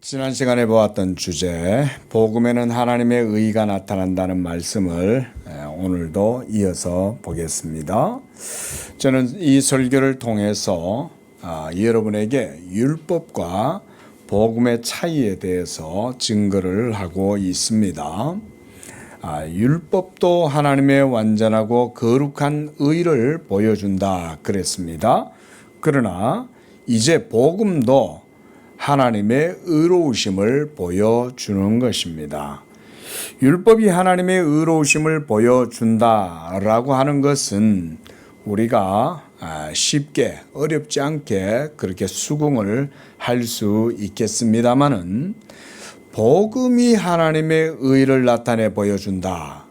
지난 시간에 보았던 주제, 복음에는 하나님의 의가 나타난다는 말씀을 오늘도 이어서 보겠습니다. 저는 이 설교를 통해서 여러분에게 율법과 복음의 차이에 대해서 증거를 하고 있습니다. 율법도 하나님의 완전하고 거룩한 의를 보여준다 그랬습니다. 그러나 이제 복음도 하나님의 의로우심을 보여주는 것입니다. 율법이 하나님의 의로우심을 보여준다라고 하는 것은 우리가 쉽게 어렵지 않게 그렇게 수긍을 할 수 있겠습니다마는 복음이 하나님의 의를 나타내 보여준다.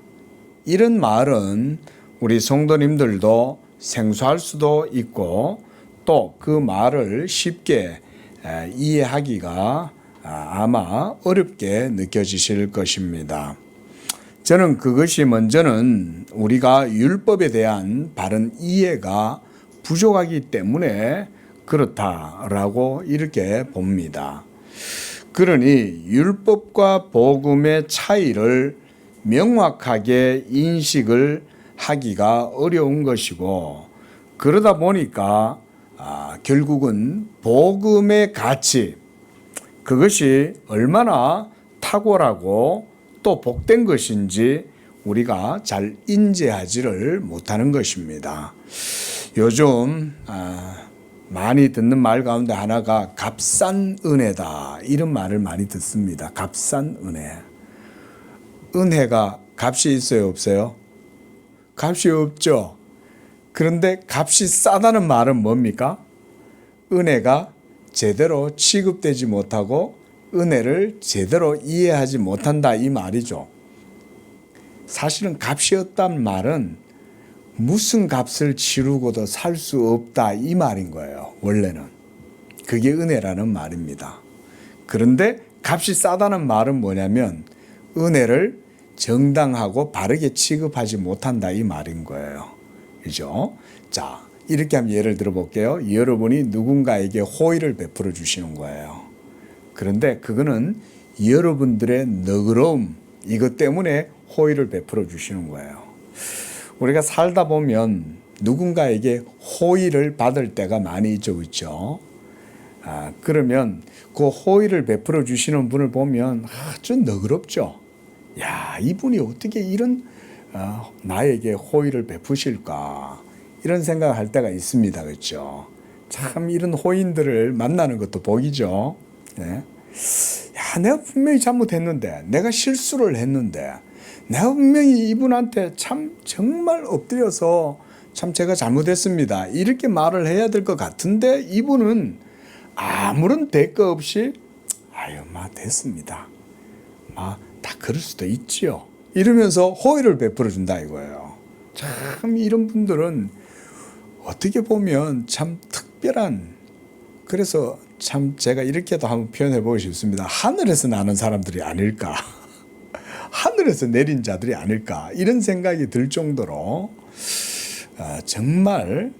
이런 말은 우리 성도님들도 생소할 수도 있고 또 그 말을 쉽게 이해하기가 아마 어렵게 느껴지실 것입니다. 저는 그것이 먼저는 우리가 율법에 대한 바른 이해가 부족하기 때문에 그렇다라고 이렇게 봅니다. 그러니 율법과 복음의 차이를 명확하게 인식을 하기가 어려운 것이고, 그러다 보니까 결국은 복음의 가치, 그것이 얼마나 탁월하고 또 복된 것인지 우리가 잘 인지하지를 못하는 것입니다. 요즘 많이 듣는 말 가운데 하나가 값싼 은혜다, 이런 말을 많이 듣습니다. 값싼 은혜. 은혜가 값이 있어요, 없어요? 값이 없죠. 그런데 값이 싸다는 말은 뭡니까? 은혜가 제대로 취급되지 못하고 은혜를 제대로 이해하지 못한다, 이 말이죠. 사실은 값이 없다는 말은 무슨 값을 치르고도 살 수 없다, 이 말인 거예요. 원래는 그게 은혜라는 말입니다. 그런데 값이 싸다는 말은 뭐냐면 은혜를 정당하고 바르게 취급하지 못한다, 이 말인 거예요. 그죠? 자, 이렇게 한번 예를 들어 볼게요. 여러분이 누군가에게 호의를 베풀어 주시는 거예요. 그런데 그거는 여러분들의 너그러움, 이것 때문에 호의를 베풀어 주시는 거예요. 우리가 살다 보면 누군가에게 호의를 받을 때가 많이 있죠, 그렇죠? 그러면 그 호의를 베풀어 주시는 분을 보면 아주 너그럽죠. 야, 이분이 어떻게 이런 나에게 호의를 베푸실까, 이런 생각을 할 때가 있습니다. 그렇죠? 참 이런 호인들을 만나는 것도 복이죠. 네. 야, 내가 분명히 잘못했는데, 내가 실수를 했는데, 내가 분명히 이분한테 참 정말 엎드려서 참 제가 잘못했습니다, 이렇게 말을 해야 될 것 같은데 이분은 아무런 대가 없이 아유, 됐습니다. 다 그럴 수도 있지요, 이러면서 호의를 베풀어 준다 이거예요. 참 이런 분들은 어떻게 보면 참 특별한, 그래서 참 제가 이렇게도 한번 표현해 보고 싶습니다. 하늘에서 나는 사람들이 아닐까, 하늘에서 내린 자들이 아닐까, 이런 생각이 들 정도로 정말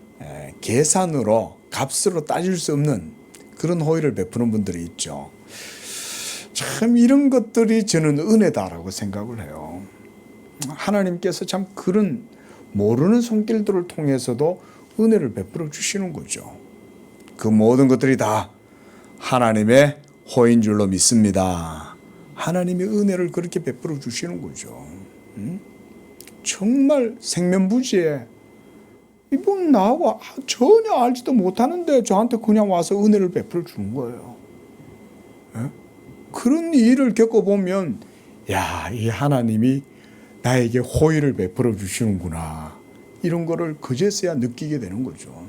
계산으로 값으로 따질 수 없는 그런 호의를 베푸는 분들이 있죠. 참 이런 것들이 저는 은혜다라고 생각을 해요. 하나님께서 참 그런 모르는 손길들을 통해서도 은혜를 베풀어 주시는 거죠. 그 모든 것들이 다 하나님의 호인 줄로 믿습니다. 하나님의 은혜를 그렇게 베풀어 주시는 거죠. 정말 생면부지에 이분 나하고 전혀 알지도 못하는데 저한테 그냥 와서 은혜를 베풀어 주는 거예요. 그런 일을 겪어보면, 야, 이 하나님이 나에게 호의를 베풀어 주시는구나, 이런 거를 그제서야 느끼게 되는 거죠.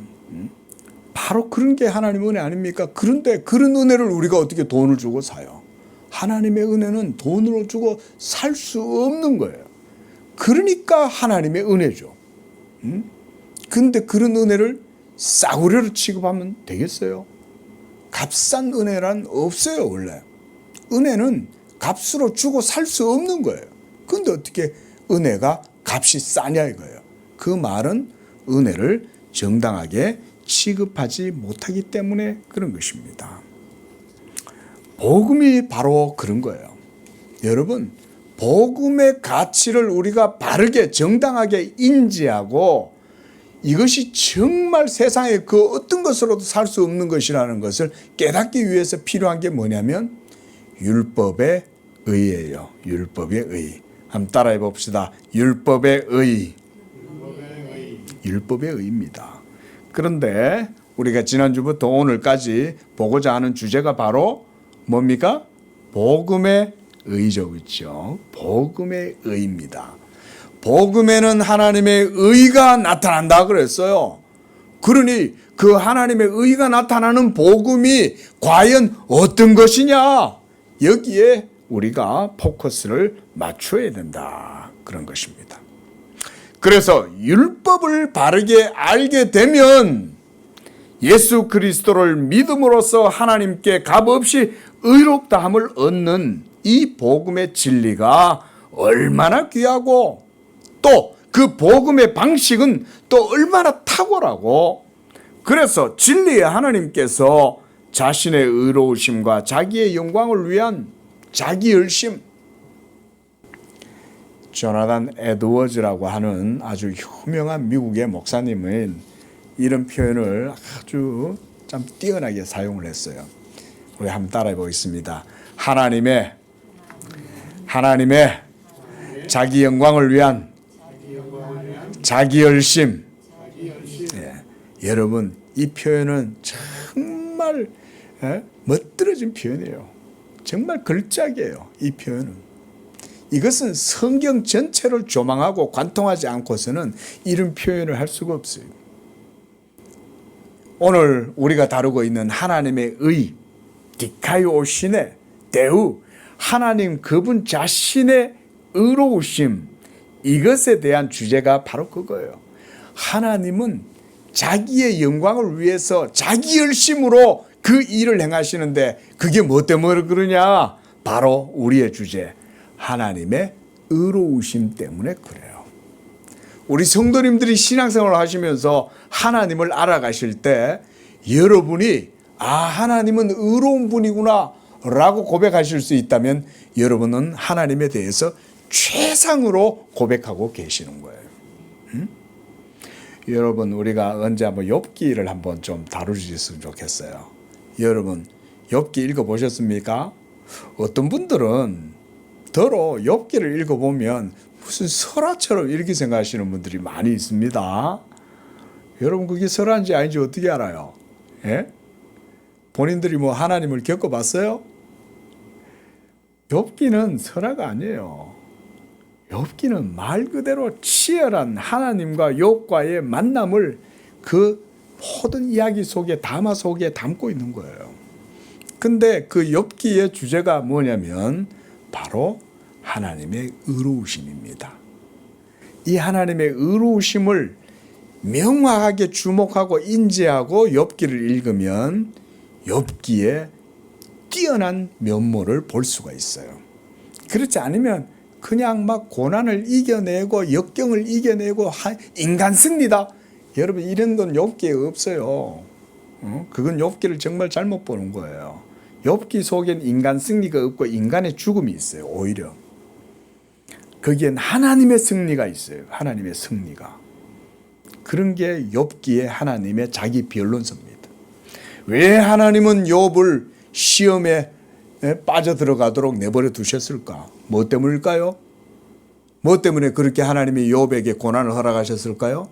바로 그런 게 하나님의 은혜 아닙니까? 그런데 그런 은혜를 우리가 어떻게 돈을 주고 사요? 하나님의 은혜는 돈으로 주고 살 수 없는 거예요. 그러니까 하나님의 은혜죠. 그런데 그런 은혜를 싸구려로 취급하면 되겠어요? 값싼 은혜란 없어요, 원래. 은혜는 값으로 주고 살 수 없는 거예요. 그런데 어떻게 은혜가 값이 싸냐 이거예요. 그 말은 은혜를 정당하게 취급하지 못하기 때문에 그런 것입니다. 복음이 바로 그런 거예요. 여러분, 복음의 가치를 우리가 바르게 정당하게 인지하고 이것이 정말 세상에 그 어떤 것으로도 살 수 없는 것이라는 것을 깨닫기 위해서 필요한 게 뭐냐면 율법의 의예요. 율법의 의. 한번 따라해 봅시다. 율법의 의. 율법의 의입니다. 그런데 우리가 지난주부터 오늘까지 보고자 하는 주제가 바로 뭡니까? 복음의 의죠. 그렇죠? 복음의 의입니다. 복음에는 하나님의 의가 나타난다 그랬어요. 그러니 그 하나님의 의가 나타나는 복음이 과연 어떤 것이냐? 여기에 우리가 포커스를 맞춰야 된다. 그런 것입니다. 그래서 율법을 바르게 알게 되면 예수 그리스도를 믿음으로써 하나님께 값없이 의롭다함을 얻는 이 복음의 진리가 얼마나 귀하고 또 그 복음의 방식은 또 얼마나 탁월하고 그래서 진리의 하나님께서 자신의 의로우심과 자기의 영광을 위한 자기 열심 조나단 에드워즈라고 하는 아주 유명한 미국의 목사님은 이런 표현을 아주 참 뛰어나게 사용을 했어요. 우리 한번 따라해 보겠습니다. 하나님의 자기 영광을 위한 자기 열심. 예. 여러분 이 표현은 정말 멋들어진 표현이에요. 정말 걸작이에요. 이 표현은. 이것은 성경 전체를 조망하고 관통하지 않고서는 이런 표현을 할 수가 없어요. 오늘 우리가 다루고 있는 하나님의 의, 디카이오신의 대우, 하나님 그분 자신의 의로우심, 이것에 대한 주제가 바로 그거예요. 하나님은 자기의 영광을 위해서 자기 열심으로 그 일을 행하시는데 그게 뭐 때문에 그러냐? 바로 우리의 주제, 하나님의 의로우심 때문에 그래요. 우리 성도님들이 신앙생활을 하시면서 하나님을 알아가실 때 여러분이 하나님은 의로운 분이구나 라고 고백하실 수 있다면 여러분은 하나님에 대해서 최상으로 고백하고 계시는 거예요. 여러분 우리가 언제 한번 욥기를 한번 좀 다루셨으면 좋겠어요. 여러분 욥기 읽어보셨습니까? 어떤 분들은 더러 욥기를 읽어보면 무슨 설화처럼 이렇게 생각하시는 분들이 많이 있습니다. 여러분 그게 설화인지 아닌지 어떻게 알아요? 예? 본인들이 뭐 하나님을 겪어봤어요? 욥기는 설화가 아니에요. 욥기는 말 그대로 치열한 하나님과 욥과의 만남을 그 모든 이야기 속에 담화 속에 담고 있는 거예요. 근데 그 욥기의 주제가 뭐냐면 바로 하나님의 의로우심입니다. 이 하나님의 의로우심을 명확하게 주목하고 인지하고 욥기를 읽으면 욥기의 뛰어난 면모를 볼 수가 있어요. 그렇지 않으면 그냥 막 고난을 이겨내고 역경을 이겨내고 인간 승리다. 여러분 이런 건 욥기에 없어요. 그건 욥기를 정말 잘못 보는 거예요. 욥기 속엔 인간 승리가 없고 인간의 죽음이 있어요. 오히려 거기엔 하나님의 승리가 있어요. 하나님의 승리가. 그런 게 욥기의 하나님의 자기 변론서입니다. 왜 하나님은 욥을 시험에 빠져들어가도록 내버려 두셨을까? 뭐 때문일까요? 뭐 때문에 그렇게 하나님이 욥에게 고난을 허락하셨을까요?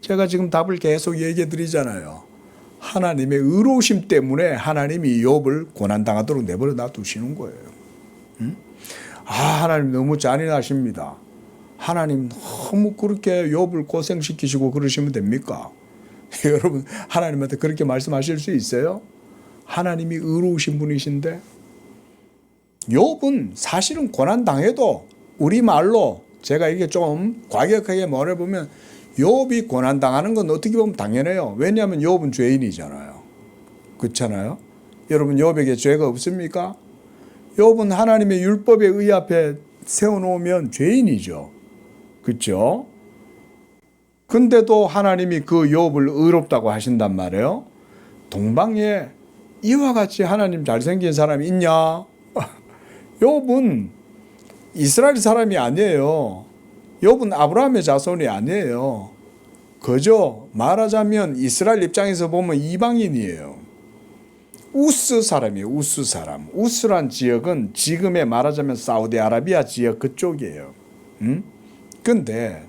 제가 지금 답을 계속 얘기해 드리잖아요. 하나님의 의로우심 때문에 하나님이 욥을 고난당하도록 내버려 놔두시는 거예요. 하나님 너무 잔인하십니다. 하나님 너무 그렇게 욥을 고생시키시고 그러시면 됩니까? 여러분 하나님한테 그렇게 말씀하실 수 있어요? 하나님이 의로우신 분이신데 욥은 사실은 고난당해도 우리말로 제가 이게 좀 과격하게 말해보면 욥이 고난당하는 건 어떻게 보면 당연해요. 왜냐하면 욥은 죄인이잖아요. 그렇잖아요. 여러분 욥에게 죄가 없습니까? 욥은 하나님의 율법의 의 앞에 세워놓으면 죄인이죠. 그렇죠? 근데도 하나님이 그 욥을 의롭다고 하신단 말이에요. 동방에 이와 같이 하나님 잘생긴 사람이 있냐? 욥은 이스라엘 사람이 아니에요. 욥은 아브라함의 자손이 아니에요. 그저 말하자면 이스라엘 입장에서 보면 이방인이에요. 우스 사람이에요. 우스 사람. 우스란 지역은 지금의 말하자면 사우디아라비아 지역 그쪽이에요. 근데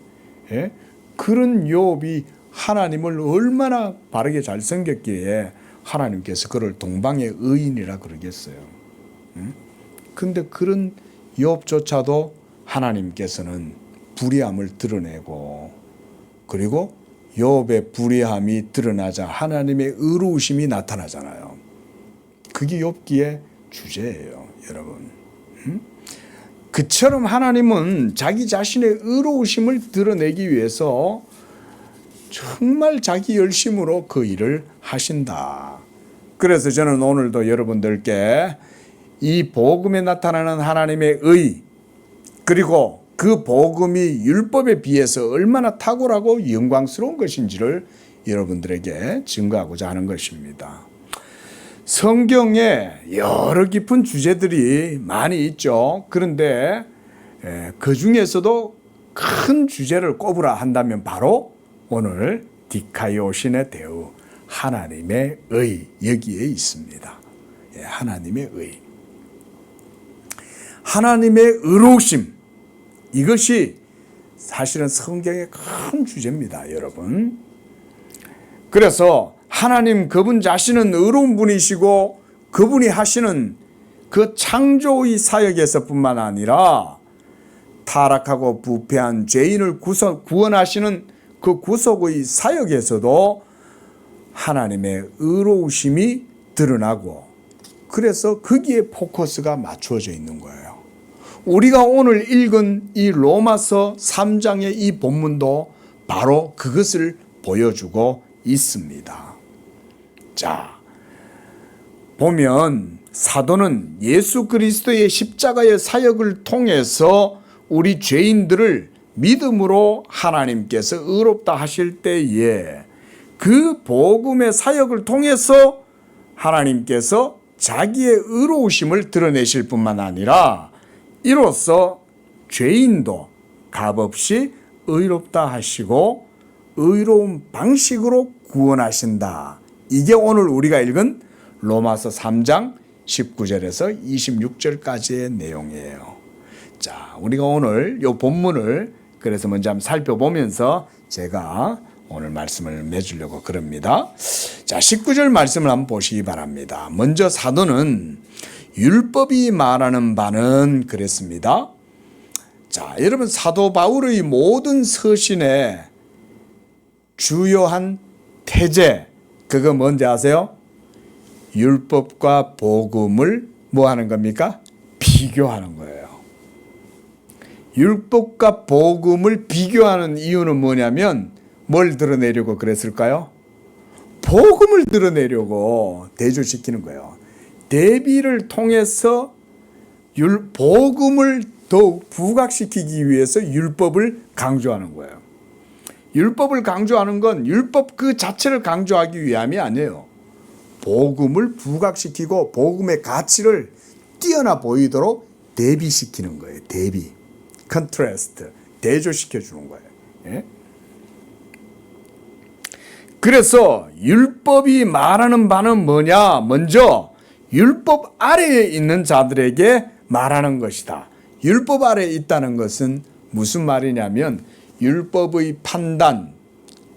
그런 욥이 하나님을 얼마나 바르게 잘 섬겼기에 하나님께서 그를 동방의 의인이라 그러겠어요. 근데 그런 욥조차도 하나님께서는 불의함을 드러내고, 그리고 욥의 불의함이 드러나자 하나님의 의로우심이 나타나잖아요. 그게 욥기의 주제예요, 여러분. 그처럼 하나님은 자기 자신의 의로우심을 드러내기 위해서 정말 자기 열심으로 그 일을 하신다. 그래서 저는 오늘도 여러분들께 이 복음에 나타나는 하나님의 의, 그리고 그 복음이 율법에 비해서 얼마나 탁월하고 영광스러운 것인지를 여러분들에게 증거하고자 하는 것입니다. 성경에 여러 깊은 주제들이 많이 있죠. 그런데 그 중에서도 큰 주제를 꼽으라 한다면 바로 오늘 디카이오신의 대우, 하나님의 의, 여기에 있습니다. 하나님의 의, 하나님의 의로우심, 이것이 사실은 성경의 큰 주제입니다, 여러분. 그래서 하나님 그분 자신은 의로운 분이시고 그분이 하시는 그 창조의 사역에서뿐만 아니라 타락하고 부패한 죄인을 구원하시는 그 구속의 사역에서도 하나님의 의로우심이 드러나고, 그래서 거기에 포커스가 맞추어져 있는 거예요. 우리가 오늘 읽은 이 로마서 3장의 이 본문도 바로 그것을 보여주고 있습니다. 자, 보면 사도는 예수 그리스도의 십자가의 사역을 통해서 우리 죄인들을 믿음으로 하나님께서 의롭다 하실 때에 그 복음의 사역을 통해서 하나님께서 자기의 의로우심을 드러내실 뿐만 아니라 이로써 죄인도 값없이 의롭다 하시고 의로운 방식으로 구원하신다. 이게 오늘 우리가 읽은 로마서 3장 19절에서 26절까지의 내용이에요. 자, 우리가 오늘 이 본문을 그래서 먼저 한번 살펴보면서 제가 오늘 말씀을 맺으려고 그럽니다. 자, 19절 말씀을 한번 보시기 바랍니다. 먼저 사도는 율법이 말하는 바는 그랬습니다. 자, 여러분, 사도 바울의 모든 서신의 주요한 태제, 그거 뭔지 아세요? 율법과 복음을 뭐 하는 겁니까? 비교하는 거예요. 율법과 복음을 비교하는 이유는 뭐냐면 뭘 드러내려고 그랬을까요? 복음을 드러내려고 대조시키는 거예요. 대비를 통해서 복음을 더욱 부각시키기 위해서 율법을 강조하는 거예요. 율법을 강조하는 건 율법 그 자체를 강조하기 위함이 아니에요. 복음을 부각시키고 복음의 가치를 뛰어나 보이도록 대비시키는 거예요. 대비, 컨트라스트, 대조시켜 주는 거예요. 예? 그래서 율법이 말하는 바는 뭐냐? 먼저 율법 아래에 있는 자들에게 말하는 것이다. 율법 아래에 있다는 것은 무슨 말이냐면 율법의 판단,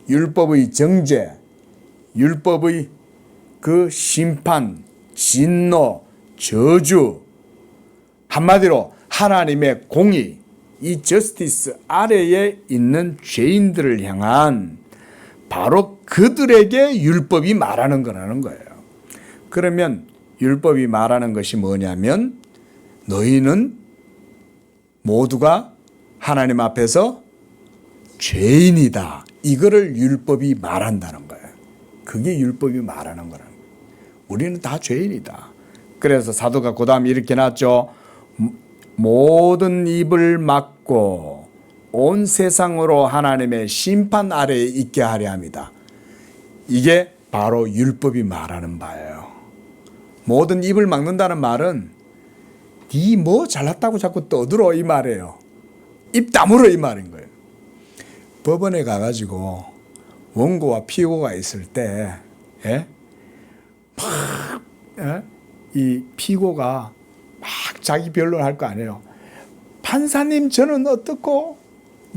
율법의 정죄, 율법의 그 심판, 진노, 저주, 한마디로 하나님의 공의, 이 저스티스 아래에 있는 죄인들을 향한 바로 그들에게 율법이 말하는 거라는 거예요. 그러면 율법이 말하는 것이 뭐냐면 너희는 모두가 하나님 앞에서 죄인이다. 이거를 율법이 말한다는 거예요. 그게 율법이 말하는 거라는 거예요. 우리는 다 죄인이다. 그래서 사도가 그 다음에 이렇게 놨죠. 모든 입을 막고 온 세상으로 하나님의 심판 아래에 있게 하려 합니다. 이게 바로 율법이 말하는 바예요. 모든 입을 막는다는 말은 니 뭐 잘났다고 자꾸 떠들어 이 말이에요. 입 다물어 이 말인 거예요. 법원에 가가지고 원고와 피고가 있을 때, 예? 이 피고가 막 자기 변론할 거 아니에요. 판사님 저는 어떻고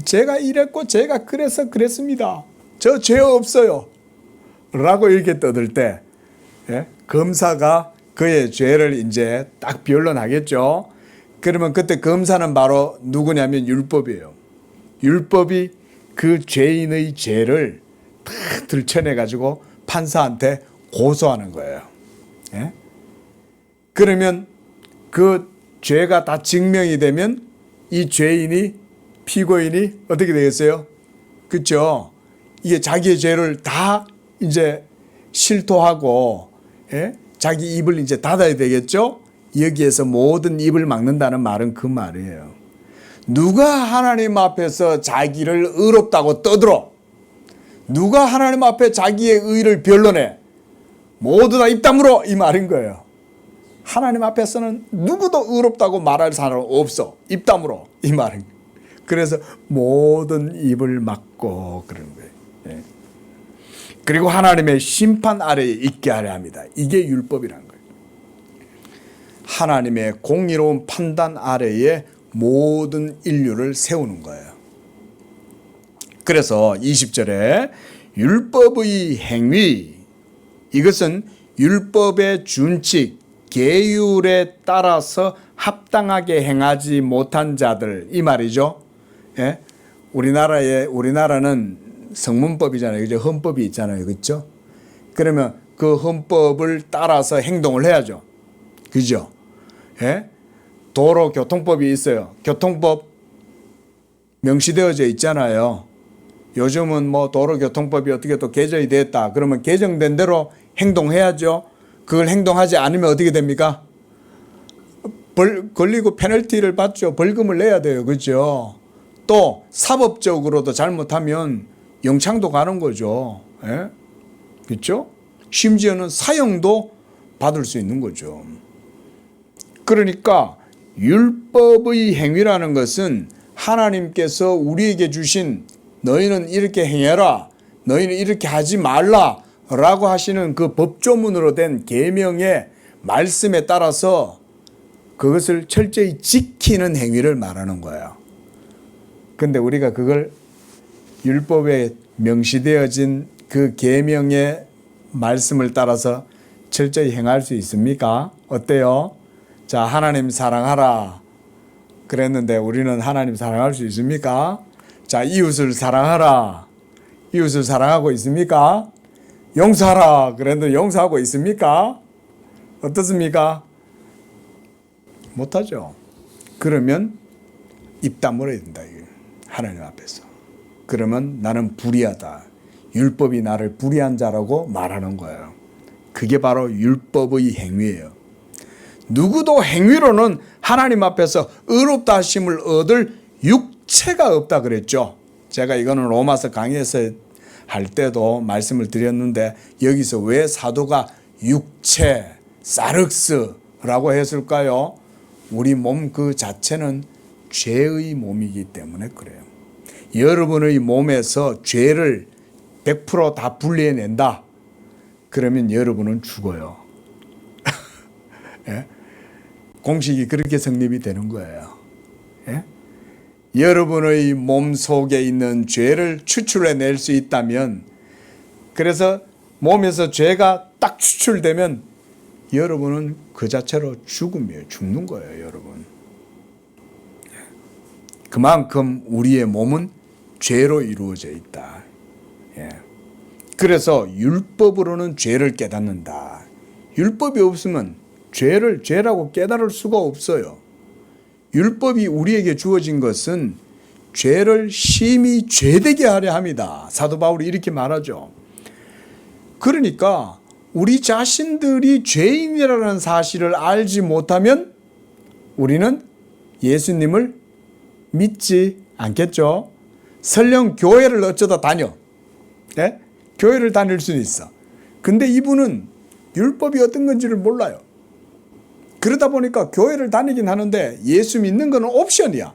제가 이랬고 제가 그래서 그랬습니다. 저 죄 없어요. 라고 이렇게 떠들 때, 예? 검사가 그의 죄를 이제 딱 변론하겠죠. 그러면 그때 검사는 바로 누구냐면 율법이에요. 율법이 그 죄인의 죄를 다 들춰내가지고 판사한테 고소하는 거예요. 예? 그러면 그 죄가 다 증명이 되면 이 죄인이, 피고인이 어떻게 되겠어요? 그렇죠? 이게 자기의 죄를 다 이제 실토하고, 예? 자기 입을 이제 닫아야 되겠죠? 여기에서 모든 입을 막는다는 말은 그 말이에요. 누가 하나님 앞에서 자기를 의롭다고 떠들어? 누가 하나님 앞에 자기의 의를 변론해? 모두 다 입 다물어 이 말인 거예요. 하나님 앞에서는 누구도 의롭다고 말할 사람 없어. 입 다물어 이 말인 거예요. 그래서 모든 입을 막고 그러는 거예요. 예. 그리고 하나님의 심판 아래에 있게 하려 합니다. 이게 율법이라는 거예요. 하나님의 공의로운 판단 아래에 모든 인류를 세우는 거예요. 그래서 20절에 율법의 행위, 이것은 율법의 준칙, 계율에 따라서 합당하게 행하지 못한 자들, 이 말이죠. 예? 우리나라는 성문법이잖아요. 그죠? 헌법이 있잖아요. 그렇죠? 그러면 그 헌법을 따라서 행동을 해야죠. 그죠? 예? 도로교통법이 있어요. 교통법 명시되어져 있잖아요. 요즘은 뭐 도로교통법이 어떻게 또 개정이 됐다. 그러면 개정된 대로 행동해야죠. 그걸 행동하지 않으면 어떻게 됩니까? 걸리고 페널티를 받죠. 벌금을 내야 돼요. 그죠? 또 사법적으로도 잘못하면 영창도 가는 거죠. 예? 그렇죠? 심지어는 사형도 받을 수 있는 거죠. 그러니까 율법의 행위라는 것은 하나님께서 우리에게 주신 너희는 이렇게 행해라, 너희는 이렇게 하지 말라 라고 하시는 그 법조문으로 된 계명의 말씀에 따라서 그것을 철저히 지키는 행위를 말하는 거예요. 근데 우리가 그걸 율법에 명시되어진 그 계명의 말씀을 따라서 철저히 행할 수 있습니까? 어때요? 자, 하나님 사랑하라 그랬는데 우리는 하나님 사랑할 수 있습니까? 자, 이웃을 사랑하라. 이웃을 사랑하고 있습니까? 용서하라 그랬는데 용서하고 있습니까? 어떻습니까? 못하죠. 그러면 입 다물어야 된다. 하나님 앞에서. 그러면 나는 불의하다. 율법이 나를 불의한 자라고 말하는 거예요. 그게 바로 율법의 행위예요. 누구도 행위로는 하나님 앞에서 의롭다 하심을 얻을 육체가 없다 그랬죠. 제가 이거는 로마서 강의에서 할 때도 말씀을 드렸는데 여기서 왜 사도가 육체, 사륵스라고 했을까요? 우리 몸 그 자체는 죄의 몸이기 때문에 그래요. 여러분의 몸에서 죄를 100% 다 분리해낸다. 그러면 여러분은 죽어요. 예? 공식이 그렇게 성립이 되는 거예요. 예? 여러분의 몸 속에 있는 죄를 추출해낼 수 있다면, 그래서 몸에서 죄가 딱 추출되면 여러분은 그 자체로 죽음이에요. 죽는 거예요, 여러분. 그만큼 우리의 몸은 죄로 이루어져 있다. 예. 그래서 율법으로는 죄를 깨닫는다. 율법이 없으면 죄를 죄라고 깨달을 수가 없어요. 율법이 우리에게 주어진 것은 죄를 심히 죄되게 하려 합니다. 사도 바울이 이렇게 말하죠. 그러니까 우리 자신들이 죄인이라는 사실을 알지 못하면 우리는 예수님을 믿지 않겠죠. 설령 교회를 어쩌다 다녀. 네? 교회를 다닐 수는 있어. 근데 이분은 율법이 어떤 건지를 몰라요. 그러다 보니까 교회를 다니긴 하는데 예수 믿는 거는 옵션이야.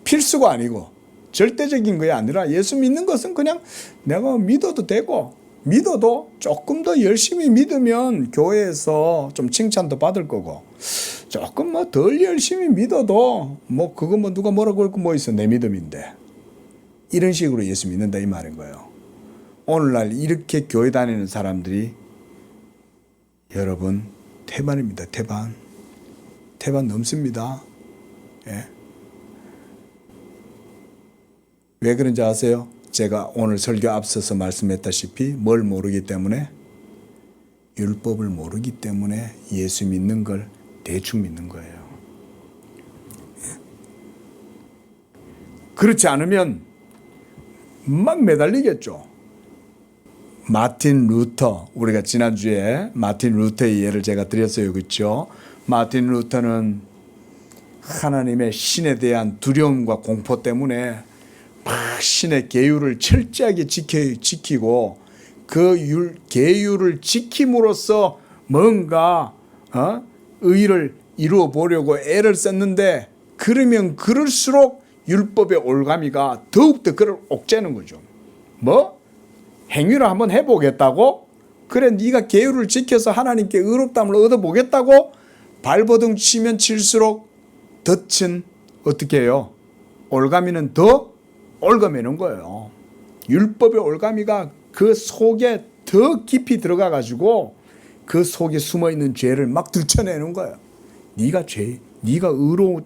필수가 아니고 절대적인 게 아니라 예수 믿는 것은 그냥 내가 믿어도 되고, 믿어도 조금 더 열심히 믿으면 교회에서 좀 칭찬도 받을 거고, 조금 뭐 덜 열심히 믿어도 뭐 그거 뭐 누가 뭐라고 할 거 뭐 있어, 내 믿음인데. 이런 식으로 예수 믿는다 이 말인 거예요. 오늘날 이렇게 교회 다니는 사람들이 여러분 태반입니다. 태반 넘습니다. 예. 왜 그런지 아세요? 제가 오늘 설교 앞서서 말씀했다시피 뭘 모르기 때문에? 율법을 모르기 때문에 예수 믿는 걸 대충 믿는 거예요. 예. 그렇지 않으면 막 매달리겠죠. 마틴 루터, 우리가 지난주에 마틴 루터의 예를 제가 드렸어요. 그렇죠? 마틴 루터는 하나님의 신에 대한 두려움과 공포 때문에 막 신의 계율을 철저하게 지키고 그 계율을 지킴으로써 뭔가 의를 이루어 보려고 애를 썼는데, 그러면 그럴수록 율법의 올가미가 더욱더 그를 옥죄는 거죠. 뭐? 행위를 한번 해보겠다고? 그래, 네가 계율을 지켜서 하나님께 의롭다함을 얻어보겠다고? 발버둥 치면 칠수록 덫은 어떻게 해요? 올가미는 더 올가매는 거예요. 율법의 올가미가 그 속에 더 깊이 들어가 가지고 그 속에 숨어 있는 죄를 막 들춰내는 거예요. 네가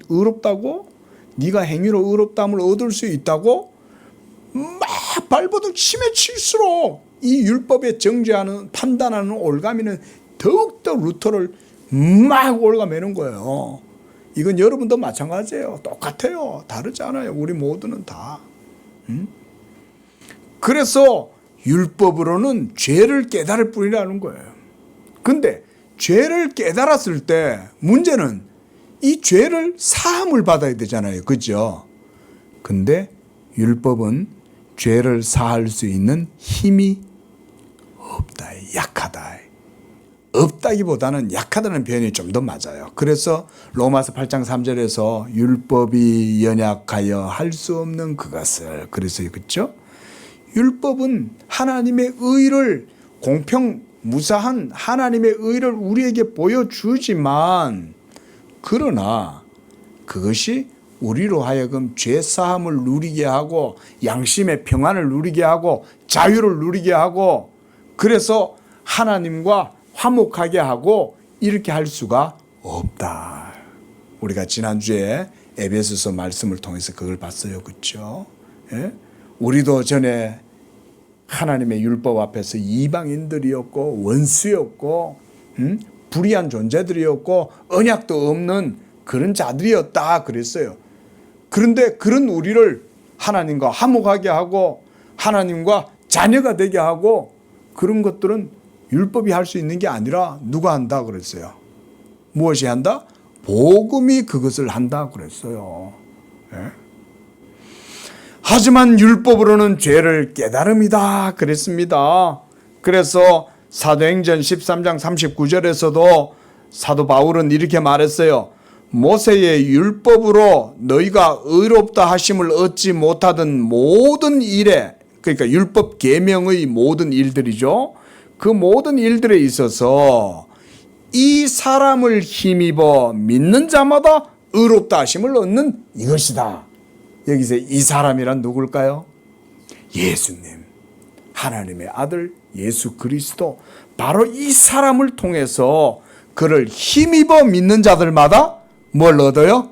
의롭다고? 네가 행위로 의롭다함을 얻을 수 있다고? 막 발버둥 치면 칠수록 이 율법에 정죄하는, 판단하는 올가미는 더욱더 루터를 막 올가매는 거예요. 이건 여러분도 마찬가지예요. 똑같아요. 다르지 않아요. 우리 모두는 다. 그래서 율법으로는 죄를 깨달을 뿐이라는 거예요. 근데 죄를 깨달았을 때 문제는 이 죄를 사함을 받아야 되잖아요. 그죠? 근데 율법은 죄를 사할 수 있는 힘이 없다. 약하다. 없다기보다는 약하다는 표현이 좀 더 맞아요. 그래서 로마서 8장 3절에서 율법이 연약하여 할 수 없는 그것을, 그래서 그렇죠? 율법은 하나님의 의를, 무사한 하나님의 의를 우리에게 보여주지만, 그러나 그것이 우리로 하여금 죄사함을 누리게 하고 양심의 평안을 누리게 하고 자유를 누리게 하고, 그래서 하나님과 화목하게 하고 이렇게 할 수가 없다. 우리가 지난주에 에베소서 말씀을 통해서 그걸 봤어요. 그렇죠? 예? 우리도 전에 하나님의 율법 앞에서 이방인들이었고 원수였고 불의한 존재들이었고 언약도 없는 그런 자들이었다 그랬어요. 그런데 그런 우리를 하나님과 화목하게 하고 하나님과 자녀가 되게 하고, 그런 것들은 율법이 할 수 있는 게 아니라 누가 한다 그랬어요? 무엇이 한다? 복음이 그것을 한다 그랬어요. 예? 하지만 율법으로는 죄를 깨달음이다 그랬습니다. 그래서 사도행전 13장 39절에서도 사도 바울은 이렇게 말했어요. 모세의 율법으로 너희가 의롭다 하심을 얻지 못하던 모든 일에, 그러니까 율법 계명의 모든 일들이죠. 그 모든 일들에 있어서 이 사람을 힘입어 믿는 자마다 의롭다 하심을 얻는 이것이다. 여기서 이 사람이란 누굴까요? 예수님, 하나님의 아들 예수 그리스도, 바로 이 사람을 통해서 그를 힘입어 믿는 자들마다 뭘 얻어요?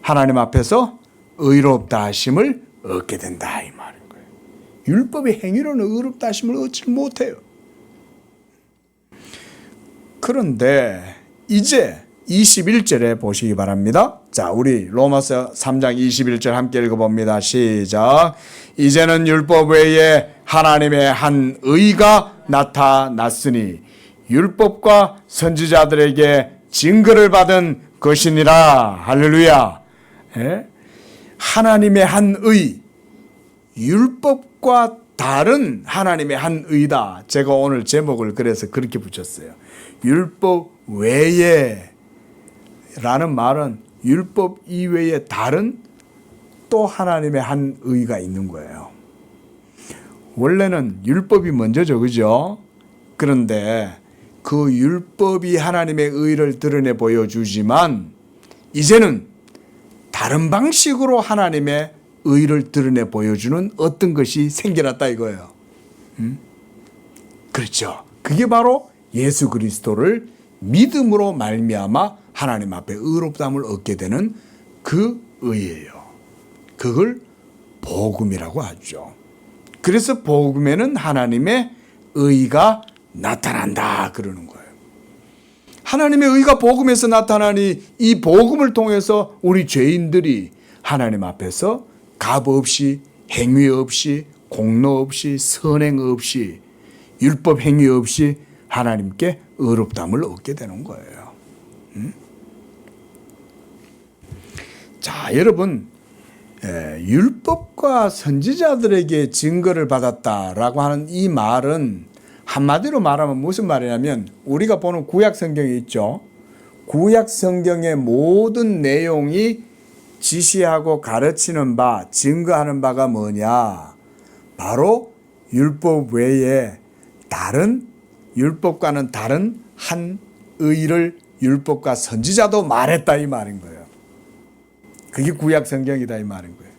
하나님 앞에서 의롭다 하심을 얻게 된다 이 말인 거예요. 율법의 행위로는 의롭다 하심을 얻지 못해요. 그런데 이제 21절에 보시기 바랍니다. 자, 우리 로마서 3장 21절 함께 읽어봅니다. 시작. 이제는 율법 외에 하나님의 한 의가 나타났으니 율법과 선지자들에게 증거를 받은 것이니라. 할렐루야. 예? 하나님의 한 의, 율법과 다른 하나님의 한 의다. 제가 오늘 제목을 그래서 그렇게 붙였어요. 율법 외에 라는 말은 율법 이외에 다른 또 하나님의 한 의가 있는 거예요. 원래는 율법이 먼저죠, 그죠? 그런데 그 율법이 하나님의 의를 드러내 보여주지만 이제는 다른 방식으로 하나님의 의를 드러내 보여주는 어떤 것이 생겨났다 이거예요. 그렇죠. 그게 바로 예수 그리스도를 믿음으로 말미암아 하나님 앞에 의롭다함을 얻게 되는 그 의예요. 그걸 복음이라고 하죠. 그래서 복음에는 하나님의 의가 나타난다 그러는 거예요. 하나님의 의가 복음에서 나타나니 이 복음을 통해서 우리 죄인들이 하나님 앞에서 값 없이 행위 없이 공로 없이 선행 없이 율법 행위 없이 하나님께 의롭다함을 얻게 되는 거예요. 자, 여러분, 율법과 선지자들에게 증거를 받았다라고 하는 이 말은 한마디로 말하면 무슨 말이냐면 우리가 보는 구약 성경이 있죠. 구약 성경의 모든 내용이 지시하고 가르치는 바, 증거하는 바가 뭐냐? 바로 율법 외에 다른 율법과는 다른 한 의를 율법과 선지자도 말했다 이 말인 거예요. 그게 구약 성경이다 이 말인 거예요.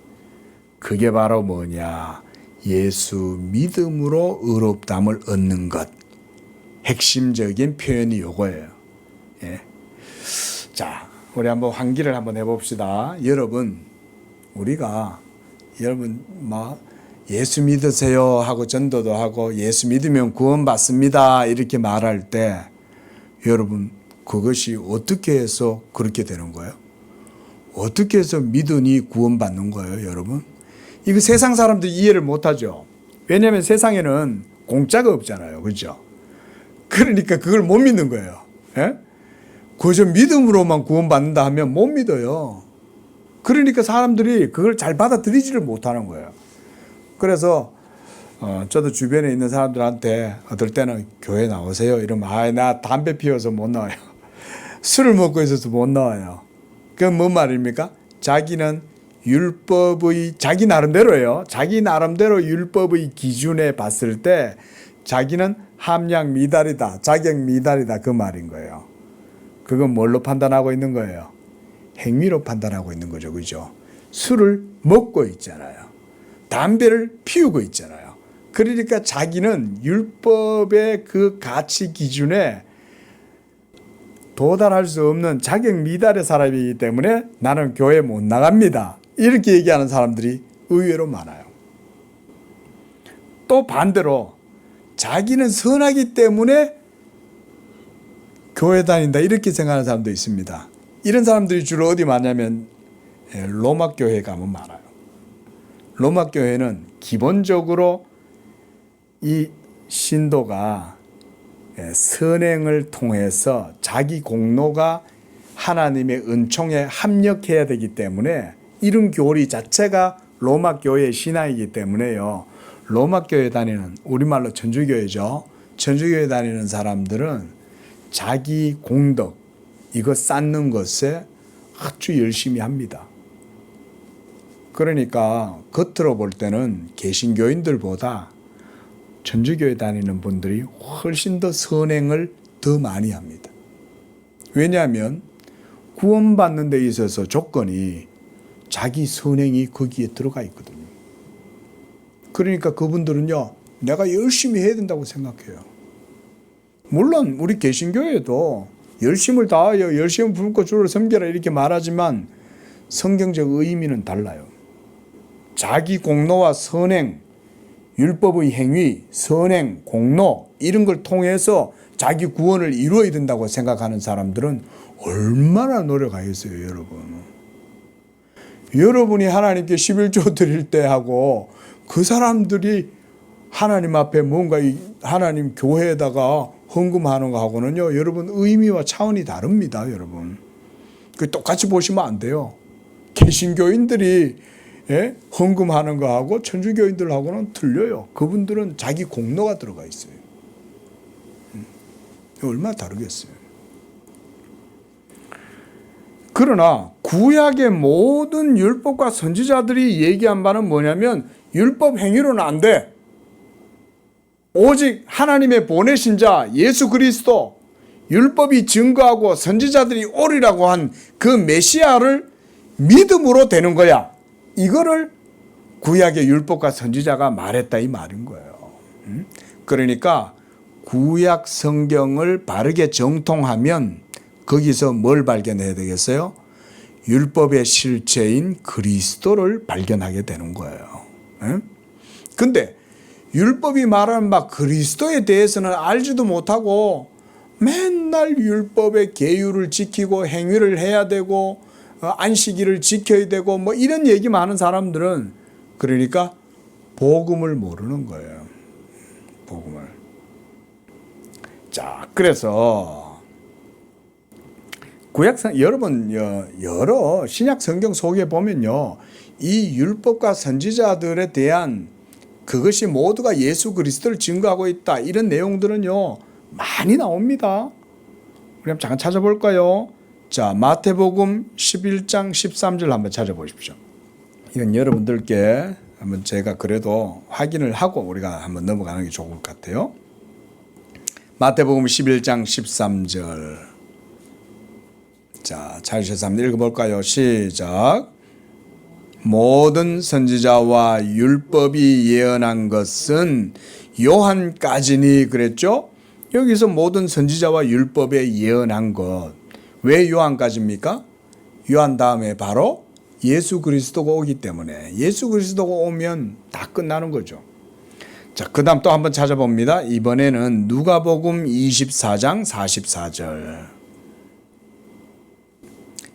그게 바로 뭐냐? 예수 믿음으로 의롭다함을 얻는 것. 핵심적인 표현이 요거예요. 예. 자, 우리 한번 환기를 한번 해봅시다. 우리가 예수 믿으세요 하고 전도도 하고 예수 믿으면 구원받습니다 이렇게 말할 때 여러분 그것이 어떻게 해서 그렇게 되는 거예요? 어떻게 해서 믿으니 구원받는 거예요, 여러분? 이거 세상 사람들이 이해를 못하죠. 왜냐하면 세상에는 공짜가 없잖아요, 그렇죠? 그러니까 그걸 못 믿는 거예요. 예? 그저 믿음으로만 구원받는다 하면 못 믿어요. 그러니까 사람들이 그걸 잘 받아들이지를 못하는 거예요. 그래서 저도 주변에 있는 사람들한테 어떨 때는 교회 나오세요 이러면 나 담배 피워서 못 나와요. 술을 먹고 있어서 못 나와요. 그건 뭔 말입니까? 자기는 율법의 자기 나름대로예요. 자기 나름대로 율법의 기준에 봤을 때 자기는 함량 미달이다, 자격 미달이다 그 말인 거예요. 그건 뭘로 판단하고 있는 거예요? 행위로 판단하고 있는 거죠, 그죠? 술을 먹고 있잖아요. 담배를 피우고 있잖아요. 그러니까 자기는 율법의 그 가치 기준에 도달할 수 없는 자격 미달의 사람이기 때문에 나는 교회 못 나갑니다. 이렇게 얘기하는 사람들이 의외로 많아요. 또 반대로 자기는 선하기 때문에 교회 다닌다 이렇게 생각하는 사람도 있습니다. 이런 사람들이 주로 어디 많냐면 로마 교회 가면 많아요. 로마 교회는 기본적으로 이 신도가 선행을 통해서 자기 공로가 하나님의 은총에 합력해야 되기 때문에 이런 교리 자체가 로마 교회의 신앙이기 때문에요. 로마 교회 다니는 우리말로 천주교회죠. 천주교회 다니는 사람들은 자기 공덕 이거 쌓는 것에 아주 열심히 합니다. 그러니까 겉으로 볼 때는 개신교인들보다 천주교회 다니는 분들이 훨씬 더 선행을 더 많이 합니다. 왜냐하면 구원받는 데 있어서 조건이 자기 선행이 거기에 들어가 있거든요. 그러니까 그분들은요, 내가 열심히 해야 된다고 생각해요. 물론 우리 개신교회도 열심을 다하여 열심을 품고 주를 섬겨라 이렇게 말하지만 성경적 의미는 달라요. 자기 공로와 선행, 율법의 행위, 선행, 공로 이런 걸 통해서 자기 구원을 이루어야 된다고 생각하는 사람들은 얼마나 노력하겠어요, 여러분. 여러분이 하나님께 11조 드릴 때 하고 그 사람들이 하나님 앞에 뭔가 하나님 교회에다가 헌금하는 거하고는요, 여러분 의미와 차원이 다릅니다, 여러분. 그 똑같이 보시면 안 돼요. 개신교인들이 헌금하는 거하고 천주교인들하고는 틀려요. 그분들은 자기 공로가 들어가 있어요. 얼마나 다르겠어요. 그러나 구약의 모든 율법과 선지자들이 얘기한 바는 뭐냐면 율법 행위로는 안 돼. 오직 하나님의 보내신 자 예수 그리스도, 율법이 증거하고 선지자들이 오리라고 한 그 메시아를 믿음으로 되는 거야. 이거를 구약의 율법과 선지자가 말했다 이 말인 거예요. 그러니까 구약 성경을 바르게 정통하면 거기서 뭘 발견해야 되겠어요? 율법의 실체인 그리스도를 발견하게 되는 거예요. 근데 율법이 말하는 바 그리스도에 대해서는 알지도 못하고 맨날 율법의 계율을 지키고 행위를 해야 되고 안식일을 지켜야 되고 뭐 이런 얘기만 하는 사람들은 그러니까 복음을 모르는 거예요. 복음을. 자, 그래서 여러분 여러 신약 성경 속에 보면요, 이 율법과 선지자들에 대한 그것이 모두가 예수 그리스도를 증거하고 있다 이런 내용들은요 많이 나옵니다. 우리 한번 잠깐 찾아볼까요? 자, 마태복음 11장 13절 한번 찾아보십시오. 이건 여러분들께 한번 제가 그래도 확인을 하고 우리가 한번 넘어가는 게 좋을 것 같아요. 마태복음 11장 13절. 자, 찾으셔서 한번 읽어볼까요? 시작. 모든 선지자와 율법이 예언한 것은 요한까지니 그랬죠? 여기서 모든 선지자와 율법에 예언한 것. 왜 요한까지입니까? 요한 다음에 바로 예수 그리스도가 오기 때문에 예수 그리스도가 오면 다 끝나는 거죠. 자, 그 다음 또 한번 찾아봅니다. 이번에는 누가복음 24장 44절.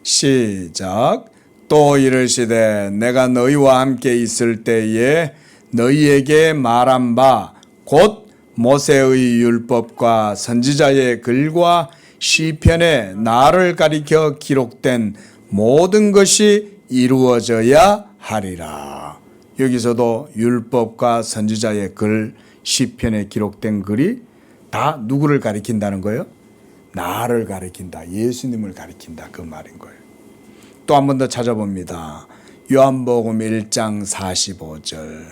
시작. 또 이르시되 내가 너희와 함께 있을 때에 너희에게 말한 바 곧 모세의 율법과 선지자의 글과 시편에 나를 가리켜 기록된 모든 것이 이루어져야 하리라. 여기서도 율법과 선지자의 글, 시편에 기록된 글이 다 누구를 가리킨다는 거예요? 나를 가리킨다. 예수님을 가리킨다. 그 말인 거예요. 또 한 번 더 찾아봅니다. 요한복음 1장 45절.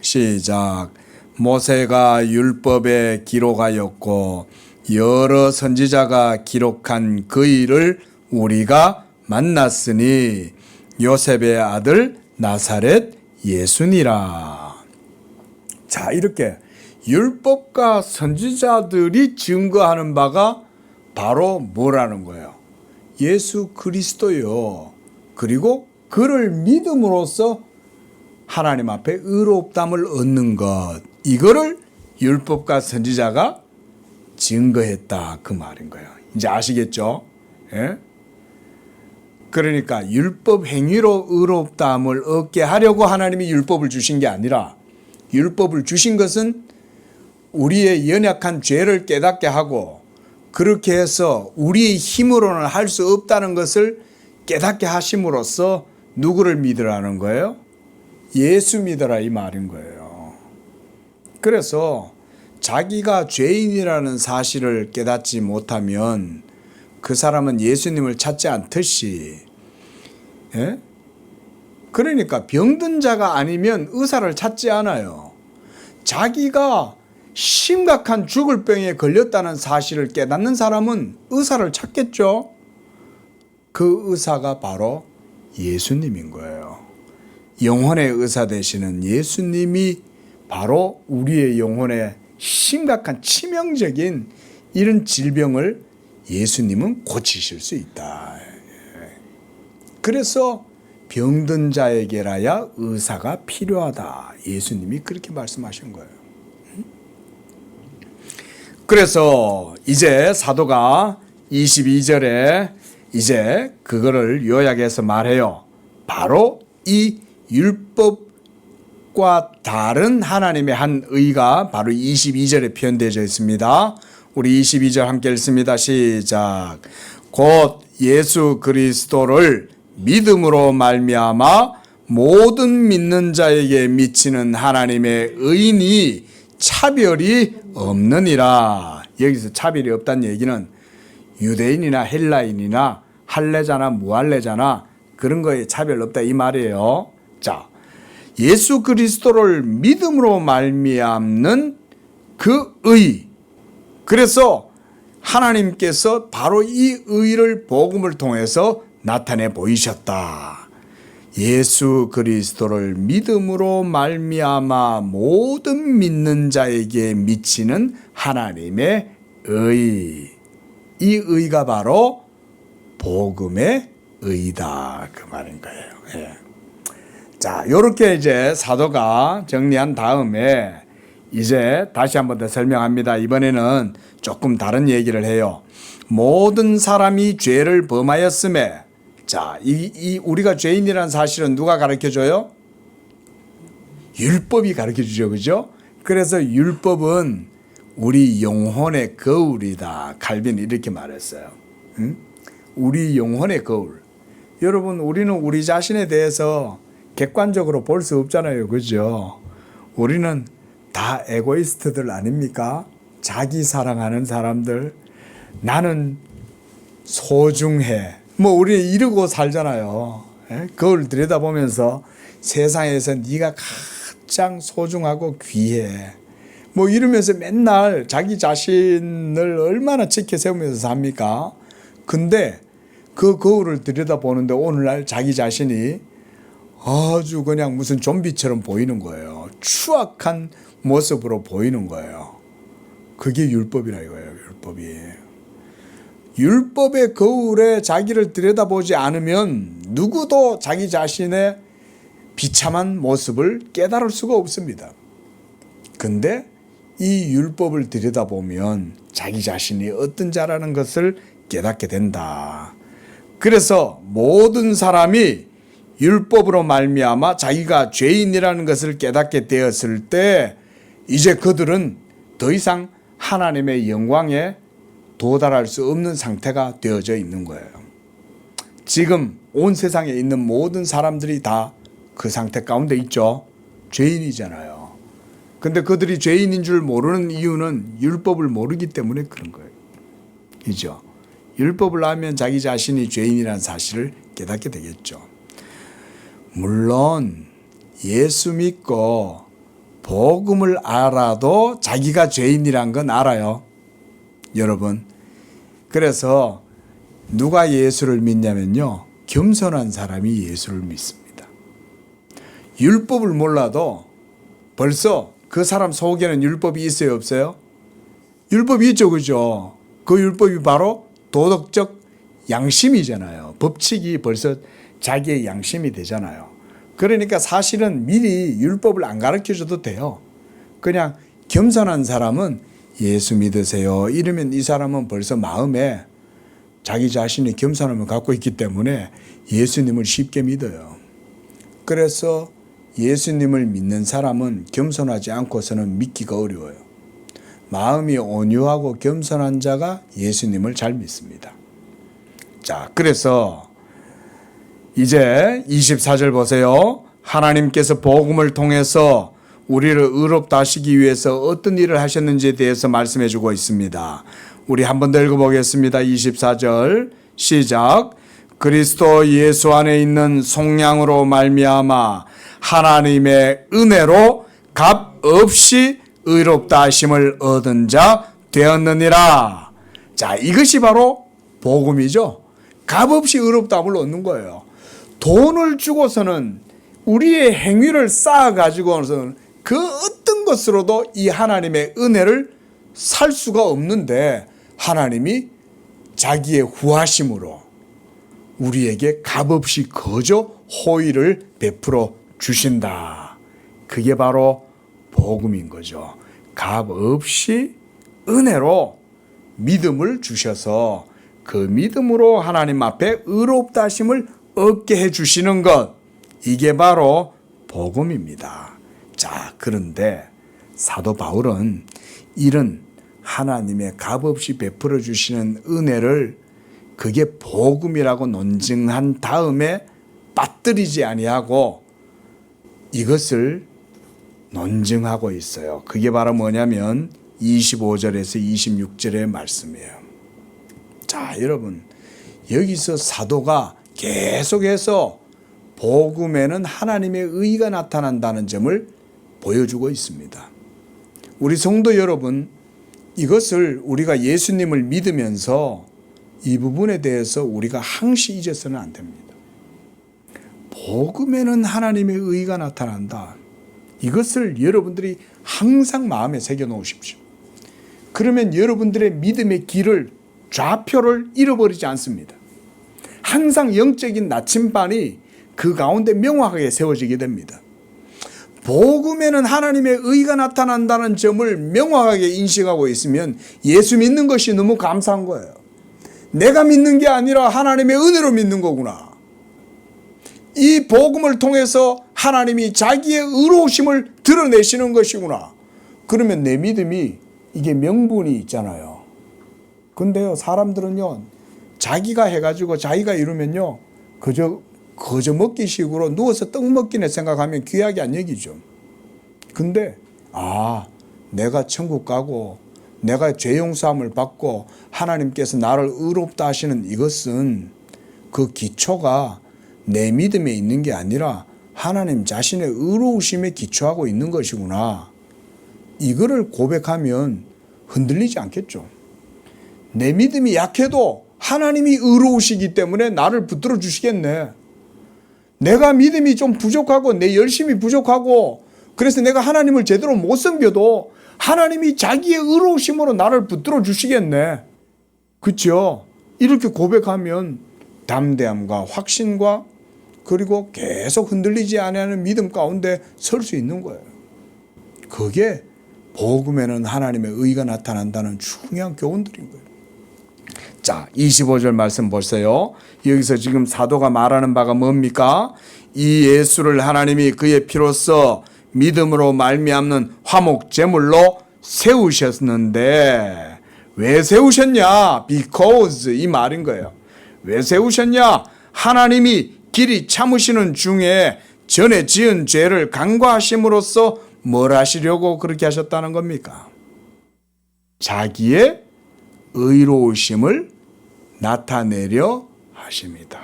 시작. 모세가 율법에 기록하였고 여러 선지자가 기록한 그 일을 우리가 만났으니 요셉의 아들 나사렛 예수니라. 자, 이렇게 율법과 선지자들이 증거하는 바가 바로 뭐라는 거예요? 예수 그리스도요. 그리고 그를 믿음으로써 하나님 앞에 의롭담을 얻는 것. 이거를 율법과 선지자가 증거했다. 그 말인 거예요. 이제 아시겠죠? 예? 그러니까 율법 행위로 의롭다함을 얻게 하려고 하나님이 율법을 주신 게 아니라 율법을 주신 것은 우리의 연약한 죄를 깨닫게 하고 그렇게 해서 우리의 힘으로는 할 수 없다는 것을 깨닫게 하심으로써 누구를 믿으라는 거예요? 예수 믿어라 이 말인 거예요. 그래서 자기가 죄인이라는 사실을 깨닫지 못하면 그 사람은 예수님을 찾지 않듯이, 예? 그러니까 병든 자가 아니면 의사를 찾지 않아요. 자기가 심각한 죽을 병에 걸렸다는 사실을 깨닫는 사람은 의사를 찾겠죠. 그 의사가 바로 예수님인 거예요. 영혼의 의사 되시는 예수님이 바로 우리의 영혼에 심각한 치명적인 이런 질병을 예수님은 고치실 수 있다. 그래서 병든 자에게라야 의사가 필요하다. 예수님이 그렇게 말씀하신 거예요. 그래서 이제 사도가 22절에 이제 그거를 요약해서 말해요. 바로 이 율법과 다른 하나님의 한 의가 바로 22절에 표현되어 있습니다. 우리 22절 함께 읽습니다. 시작. 곧 예수 그리스도를 믿음으로 말미암아 모든 믿는 자에게 미치는 하나님의 의인이 차별이 없느니라. 여기서 차별이 없다는 얘기는 유대인이나 헬라인이나 할례자나 무할례자나 그런 거에 차별 없다 이 말이에요. 자, 예수 그리스도를 믿음으로 말미암는 그 의. 그래서 하나님께서 바로 이 의를 복음을 통해서 나타내 보이셨다. 예수 그리스도를 믿음으로 말미암아 모든 믿는 자에게 미치는 하나님의 의. 이 의가 바로 복음의 의다 그 말인 거예요. 예. 자, 요렇게 이제 사도가 정리한 다음에 이제 다시 한번 더 설명합니다. 이번에는 조금 다른 얘기를 해요. 모든 사람이 죄를 범하였음에, 자, 우리가 죄인이라는 사실은 누가 가르쳐 줘요? 율법이 가르쳐 주죠. 그죠? 그래서 율법은 우리 영혼의 거울이다. 칼빈이 이렇게 말했어요. 응? 우리 영혼의 거울. 여러분, 우리는 우리 자신에 대해서 객관적으로 볼 수 없잖아요. 그죠? 우리는 다 에고이스트들 아닙니까? 자기 사랑하는 사람들. 나는 소중해. 뭐 우리 이러고 살잖아요. 거울 들여다보면서 세상에서 네가 가장 소중하고 귀해. 뭐 이러면서 맨날 자기 자신을 얼마나 지켜세우면서 삽니까? 근데 그 거울을 들여다보는데 오늘날 자기 자신이 아주 그냥 무슨 좀비처럼 보이는 거예요. 추악한 모습으로 보이는 거예요. 그게 율법이라 이거예요. 율법이. 율법의 거울에 자기를 들여다보지 않으면 누구도 자기 자신의 비참한 모습을 깨달을 수가 없습니다. 근데 이 율법을 들여다보면 자기 자신이 어떤 자라는 것을 깨닫게 된다. 그래서 모든 사람이 율법으로 말미암아 자기가 죄인이라는 것을 깨닫게 되었을 때 이제 그들은 더 이상 하나님의 영광에 도달할 수 없는 상태가 되어져 있는 거예요. 지금 온 세상에 있는 모든 사람들이 다 그 상태 가운데 있죠. 죄인이잖아요. 근데 그들이 죄인인 줄 모르는 이유는 율법을 모르기 때문에 그런 거예요. 그죠? 율법을 알면 자기 자신이 죄인이라는 사실을 깨닫게 되겠죠. 물론 예수 믿고 복음을 알아도 자기가 죄인이란 건 알아요. 여러분. 그래서 누가 예수를 믿냐면요. 겸손한 사람이 예수를 믿습니다. 율법을 몰라도 벌써 그 사람 속에는 율법이 있어요, 없어요? 율법이 있죠, 그죠? 그 율법이 바로 도덕적 양심이잖아요. 법칙이 벌써 자기의 양심이 되잖아요. 그러니까 사실은 미리 율법을 안 가르쳐 줘도 돼요. 그냥 겸손한 사람은 예수 믿으세요. 이러면 이 사람은 벌써 마음에 자기 자신이 겸손함을 갖고 있기 때문에 예수님을 쉽게 믿어요. 그래서 예수님을 믿는 사람은 겸손하지 않고서는 믿기가 어려워요. 마음이 온유하고 겸손한 자가 예수님을 잘 믿습니다. 자, 그래서 이제 24절 보세요. 하나님께서 복음을 통해서 우리를 의롭다 하시기 위해서 어떤 일을 하셨는지에 대해서 말씀해 주고 있습니다. 우리 한 번 더 읽어보겠습니다. 24절 시작. 그리스도 예수 안에 있는 속량으로 말미암아 하나님의 은혜로 값 없이 의롭다 하심을 얻은 자 되었느니라. 자, 이것이 바로 복음이죠. 값 없이 의롭다함을 얻는 거예요. 돈을 주고서는 우리의 행위를 쌓아가지고서는 그 어떤 것으로도 이 하나님의 은혜를 살 수가 없는데 하나님이 자기의 후하심으로 우리에게 값없이 거저 호의를 베풀어 주신다. 그게 바로 복음인 거죠. 값없이 은혜로 믿음을 주셔서 그 믿음으로 하나님 앞에 의롭다 하심을 얻게 해주시는 것, 이게 바로 복음입니다. 자, 그런데 사도 바울은 이런 하나님의 값없이 베풀어 주시는 은혜를 그게 복음이라고 논증한 다음에 빠뜨리지 아니하고 이것을 논증하고 있어요. 그게 바로 뭐냐면 25절에서 26절의 말씀이에요. 자, 여러분, 여기서 사도가 계속해서 복음에는 하나님의 의가 나타난다는 점을 보여주고 있습니다. 우리 성도 여러분, 이것을 우리가 예수님을 믿으면서 이 부분에 대해서 우리가 항시 잊어서는 안 됩니다. 복음에는 하나님의 의가 나타난다. 이것을 여러분들이 항상 마음에 새겨 놓으십시오. 그러면 여러분들의 믿음의 길을, 좌표를 잃어버리지 않습니다. 항상 영적인 나침반이 그 가운데 명확하게 세워지게 됩니다. 복음에는 하나님의 의가 나타난다는 점을 명확하게 인식하고 있으면 예수 믿는 것이 너무 감사한 거예요. 내가 믿는 게 아니라 하나님의 은혜로 믿는 거구나. 이 복음을 통해서 하나님이 자기의 의로우심을 드러내시는 것이구나. 그러면 내 믿음이 이게 명분이 있잖아요. 근데요, 사람들은요, 자기가 해가지고 자기가 이루면요, 그저 먹기식으로 누워서 떡 먹기네 생각하면 귀하게 안 여기죠. 근데 내가 천국 가고 내가 죄 용서함을 받고 하나님께서 나를 의롭다 하시는 이것은 그 기초가 내 믿음에 있는 게 아니라 하나님 자신의 의로우심에 기초하고 있는 것이구나. 이거를 고백하면 흔들리지 않겠죠. 내 믿음이 약해도 하나님이 의로우시기 때문에 나를 붙들어 주시겠네. 내가 믿음이 좀 부족하고 내 열심이 부족하고 그래서 내가 하나님을 제대로 못 섬겨도 하나님이 자기의 의로우심으로 나를 붙들어 주시겠네. 그렇죠? 이렇게 고백하면 담대함과 확신과 그리고 계속 흔들리지 않는 믿음 가운데 설 수 있는 거예요. 그게 복음에는 하나님의 의가 나타난다는 중요한 교훈들인 거예요. 자, 25절 말씀 보세요. 여기서 지금 사도가 말하는 바가 뭡니까? 이 예수를 하나님이 그의 피로써 믿음으로 말미암는 화목 제물로 세우셨는데 왜 세우셨냐? Because 이 말인 거예요. 왜 세우셨냐? 하나님이 길이 참으시는 중에 전에 지은 죄를 간과하심으로써 뭘 하시려고 그렇게 하셨다는 겁니까? 자기의 의로우심을 나타내려 하십니다.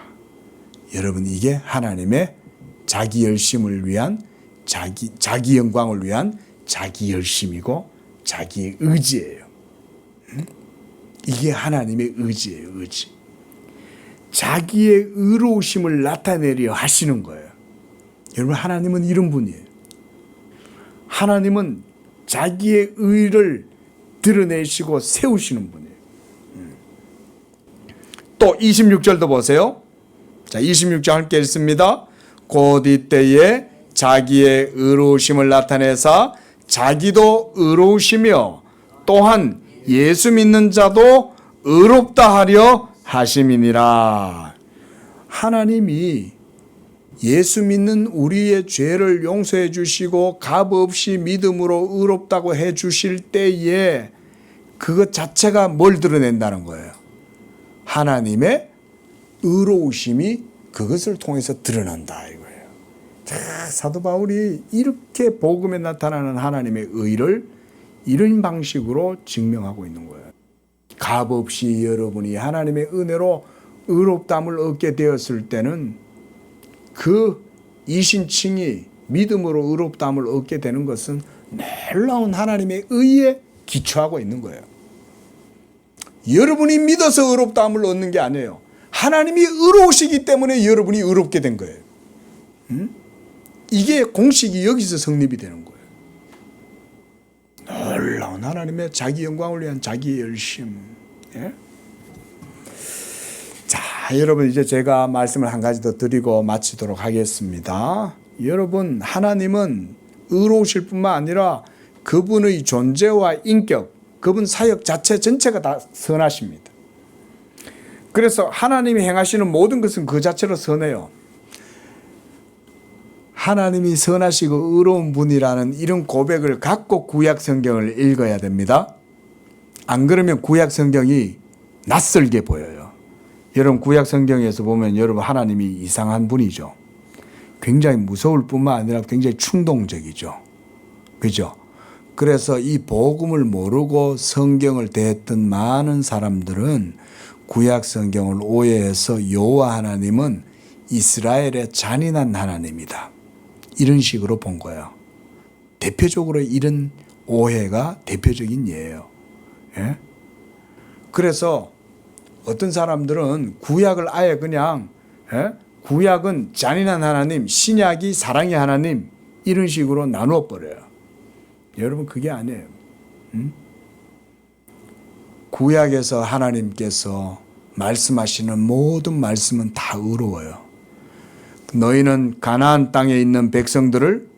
여러분, 이게 하나님의 자기 열심을 위한 자기 영광을 위한 자기 열심이고 자기 의지예요. 이게 하나님의 의지예요. 의지. 자기의 의로우심을 나타내려 하시는 거예요. 여러분, 하나님은 이런 분이에요. 하나님은 자기의 의를 드러내시고 세우시는 분이에요. 또 26절도 보세요. 자, 26절 함께 읽습니다. 곧 이때에 자기의 의로우심을 나타내사 자기도 의로우시며 또한 예수 믿는 자도 의롭다 하려 하심이니라. 하나님이 예수 믿는 우리의 죄를 용서해 주시고 값없이 믿음으로 의롭다고 해 주실 때에 그것 자체가 뭘 드러낸다는 거예요? 하나님의 의로우심이 그것을 통해서 드러난다 이거예요. 자, 사도 바울이 이렇게 복음에 나타나는 하나님의 의를 이런 방식으로 증명하고 있는 거예요. 값없이 여러분이 하나님의 은혜로 의롭다함을 얻게 되었을 때는 그 이신칭이 믿음으로 의롭다함을 얻게 되는 것은 놀라운 하나님의 의에 기초하고 있는 거예요. 여러분이 믿어서 의롭다함을 얻는 게 아니에요. 하나님이 의로우시기 때문에 여러분이 의롭게 된 거예요. 이게 공식이 여기서 성립이 되는 거예요. 놀라운 하나님의 자기 영광을 위한 자기의 열심. 예? 자, 여러분, 이제 제가 말씀을 한 가지 더 드리고 마치도록 하겠습니다. 여러분, 하나님은 의로우실 뿐만 아니라 그분의 존재와 인격, 그분 사역 자체 전체가 다 선하십니다. 그래서 하나님이 행하시는 모든 것은 그 자체로 선해요. 하나님이 선하시고 의로운 분이라는 이런 고백을 갖고 구약 성경을 읽어야 됩니다. 안 그러면 구약 성경이 낯설게 보여요. 여러분, 구약 성경에서 보면 여러분 하나님이 이상한 분이죠. 굉장히 무서울 뿐만 아니라 굉장히 충동적이죠. 그죠? 그래서 이 복음을 모르고 성경을 대했던 많은 사람들은 구약 성경을 오해해서 여호와 하나님은 이스라엘의 잔인한 하나님이다. 이런 식으로 본 거예요. 대표적으로 이런 오해가 대표적인 예예요. 예? 그래서 어떤 사람들은 구약을 아예 그냥 구약은 잔인한 하나님, 신약이 사랑의 하나님 이런 식으로 나누어 버려요. 여러분 그게 아니에요. 구약에서 하나님께서 말씀하시는 모든 말씀은 다 의로워요. 너희는 가나안 땅에 있는 백성들을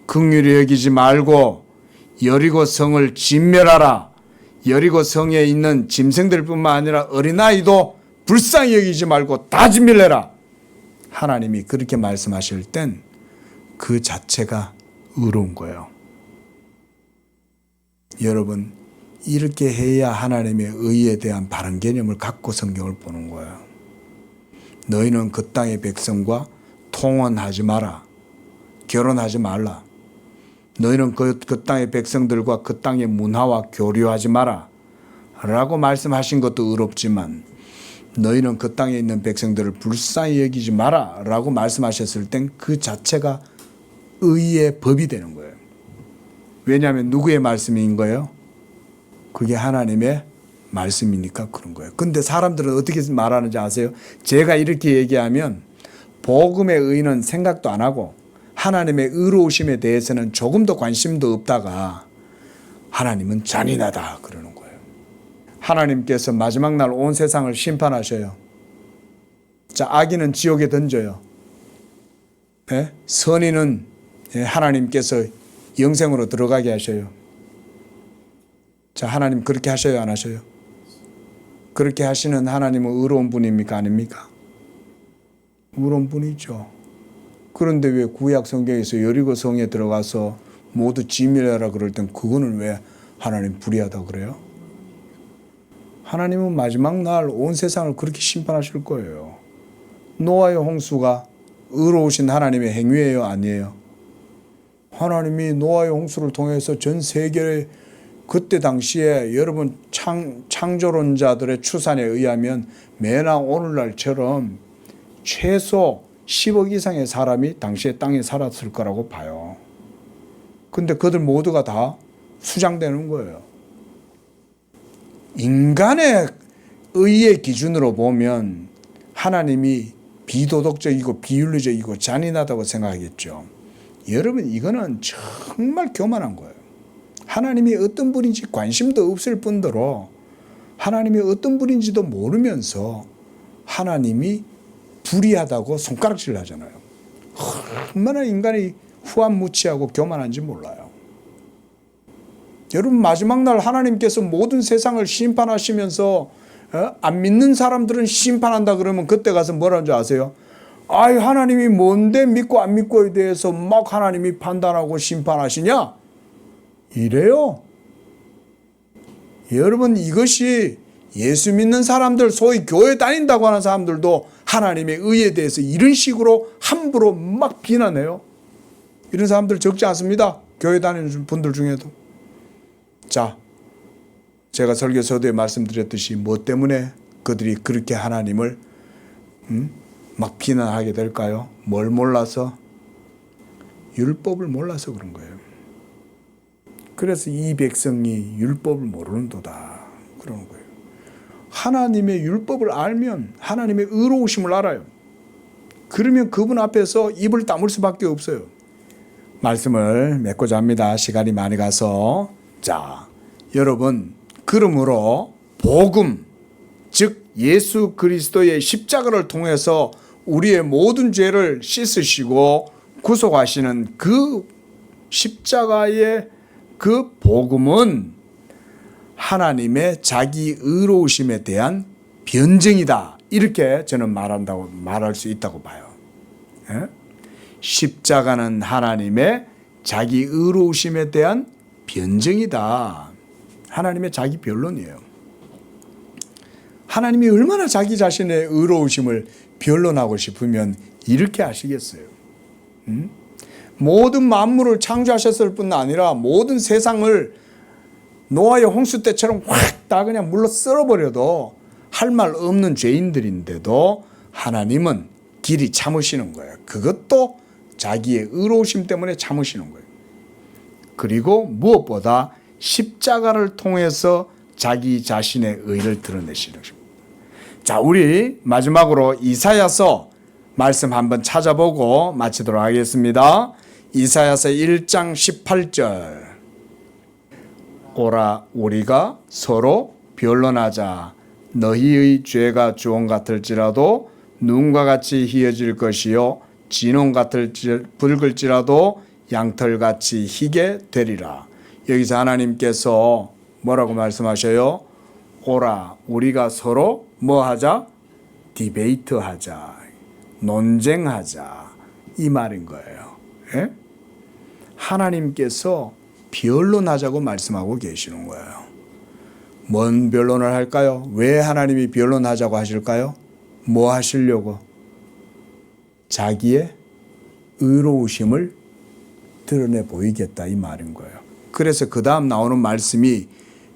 긍휼히 여기지 말고 여리고 성을 진멸하라. 여리고 성에 있는 짐승들뿐만 아니라 어린아이도 불쌍히 여기지 말고 다 진멸해라. 하나님이 그렇게 말씀하실 땐 그 자체가 의로운 거예요. 여러분 이렇게 해야 하나님의 의에 대한 바른 개념을 갖고 성경을 보는 거예요. 너희는 그 땅의 백성과 통혼하지 마라. 결혼하지 말라. 너희는 그 땅의 백성들과 그 땅의 문화와 교류하지 마라. 라고 말씀하신 것도 의롭지만 너희는 그 땅에 있는 백성들을 불쌍히 여기지 마라. 라고 말씀하셨을 땐 그 자체가 의의 법이 되는 거예요. 왜냐하면 누구의 말씀인 거예요? 그게 하나님의 말씀이니까 그런 거예요. 근데 사람들은 어떻게 말하는지 아세요? 제가 이렇게 얘기하면 복음의 의는 생각도 안 하고 하나님의 의로우심에 대해서는 조금도 관심도 없다가 하나님은 잔인하다 그러는 거예요. 하나님께서 마지막 날 온 세상을 심판하셔요. 자, 악인은 지옥에 던져요. 네? 선인은 하나님께서 영생으로 들어가게 하셔요. 자, 하나님 그렇게 하셔요, 안 하셔요? 그렇게 하시는 하나님은 의로운 분입니까, 아닙니까? 의로운 분이죠. 그런데 왜 구약 성경에서 여리고 성에 들어가서 모두 진멸하라 그럴 땐 그거는 왜 하나님 불의하다 그래요? 하나님은 마지막 날 온 세상을 그렇게 심판하실 거예요. 노아의 홍수가 의로우신 하나님의 행위예요, 아니에요? 하나님이 노아의 홍수를 통해서 전 세계에 그때 당시에 여러분 창조론자들의 추산에 의하면 매나 오늘날처럼 최소 10억 이상의 사람이 당시에 땅에 살았을 거라고 봐요. 근데 그들 모두가 다 수장되는 거예요. 인간의 의의 기준으로 보면 하나님이 비도덕적이고 비윤리적이고 잔인하다고 생각하겠죠. 여러분 이거는 정말 교만한 거예요. 하나님이 어떤 분인지 관심도 없을 뿐더러 하나님이 어떤 분인지도 모르면서 하나님이 불의하다고 손가락질 하잖아요. 얼마나 인간이 후한무치하고 교만한지 몰라요. 여러분 마지막 날 하나님께서 모든 세상을 심판하시면서 안 믿는 사람들은 심판한다 그러면 그때 가서 뭐라는 줄 아세요? 아이 하나님이 뭔데 믿고 안 믿고에 대해서 막 하나님이 판단하고 심판하시냐? 이래요. 여러분 이것이 예수 믿는 사람들 소위 교회 다닌다고 하는 사람들도 하나님의 의에 대해서 이런 식으로 함부로 막 비난해요. 이런 사람들 적지 않습니다. 교회 다니는 분들 중에도. 자, 제가 설교 서두에 말씀드렸듯이 뭐 때문에 그들이 그렇게 하나님을 막 비난하게 될까요? 뭘 몰라서? 율법을 몰라서 그런 거예요. 그래서 이 백성이 율법을 모르는도다 그러는 거예요. 하나님의 율법을 알면 하나님의 의로우심을 알아요. 그러면 그분 앞에서 입을 다물 수밖에 없어요. 말씀을 맺고자 합니다. 시간이 많이 가서. 자, 여러분 그러므로 복음 즉 예수 그리스도의 십자가를 통해서 우리의 모든 죄를 씻으시고 구속하시는 그 십자가의 그 복음은 하나님의 자기 의로우심에 대한 변증이다. 이렇게 저는 말할 수 있다고 봐요. 예? 십자가는 하나님의 자기 의로우심에 대한 변증이다. 하나님의 자기 변론이에요. 하나님이 얼마나 자기 자신의 의로우심을 변론하고 싶으면 이렇게 하시겠어요. 모든 만물을 창조하셨을 뿐 아니라 모든 세상을 노아의 홍수 때처럼 확 다 그냥 물로 썰어버려도 할 말 없는 죄인들인데도 하나님은 길이 참으시는 거예요. 그것도 자기의 의로우심 때문에 참으시는 거예요. 그리고 무엇보다 십자가를 통해서 자기 자신의 의를 드러내시는 것입니다. 자, 우리 마지막으로 이사야서 말씀 한번 찾아보고 마치도록 하겠습니다. 이사야서 1장 18절. 오라 우리가 서로 변론하자. 너희의 죄가 주홍 같을지라도 눈과 같이 희어질 것이요 진홍 붉을지라도 양털같이 희게 되리라. 여기서 하나님께서 뭐라고 말씀하셔요? 오라 우리가 서로 뭐 하자? 디베이트 하자. 논쟁하자. 이 말인 거예요. 예? 하나님께서 변론하자고 말씀하고 계시는 거예요. 뭔 변론을 할까요? 왜 하나님이 변론하자고 하실까요? 뭐 하시려고? 자기의 의로우심을 드러내 보이겠다 이 말인 거예요. 그래서 그 다음 나오는 말씀이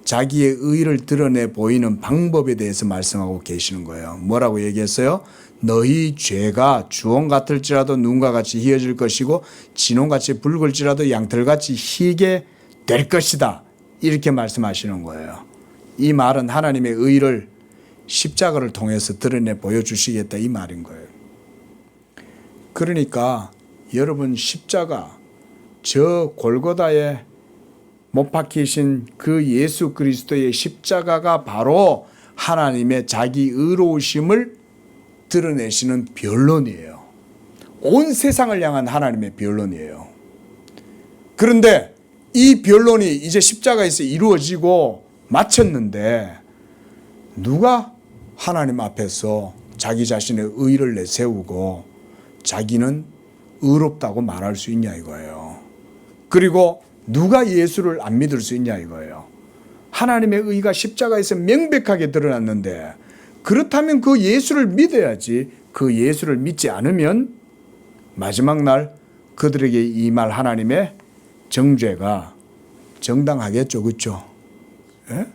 자기의 의를 드러내 보이는 방법에 대해서 말씀하고 계시는 거예요. 뭐라고 얘기했어요? 너희 죄가 주홍 같을지라도 눈과 같이 희어질 것이고 진홍같이 붉을지라도 양털같이 희게 될 것이다. 이렇게 말씀하시는 거예요. 이 말은 하나님의 의를 십자가를 통해서 드러내 보여주시겠다 이 말인 거예요. 그러니까 여러분 십자가 저 골고다에 못 박히신 그 예수 그리스도의 십자가가 바로 하나님의 자기 의로우심을 드러내시는 변론이에요. 온 세상을 향한 하나님의 변론이에요. 그런데 이 변론이 이제 십자가에서 이루어지고 마쳤는데 누가 하나님 앞에서 자기 자신의 의를 내세우고 자기는 의롭다고 말할 수 있냐 이거예요. 그리고 누가 예수를 안 믿을 수 있냐 이거예요. 하나님의 의가 십자가에서 명백하게 드러났는데 그렇다면 그 예수를 믿어야지. 그 예수를 믿지 않으면 마지막 날 그들에게 임할 하나님의 정죄가 정당하겠죠. 그렇죠? 예?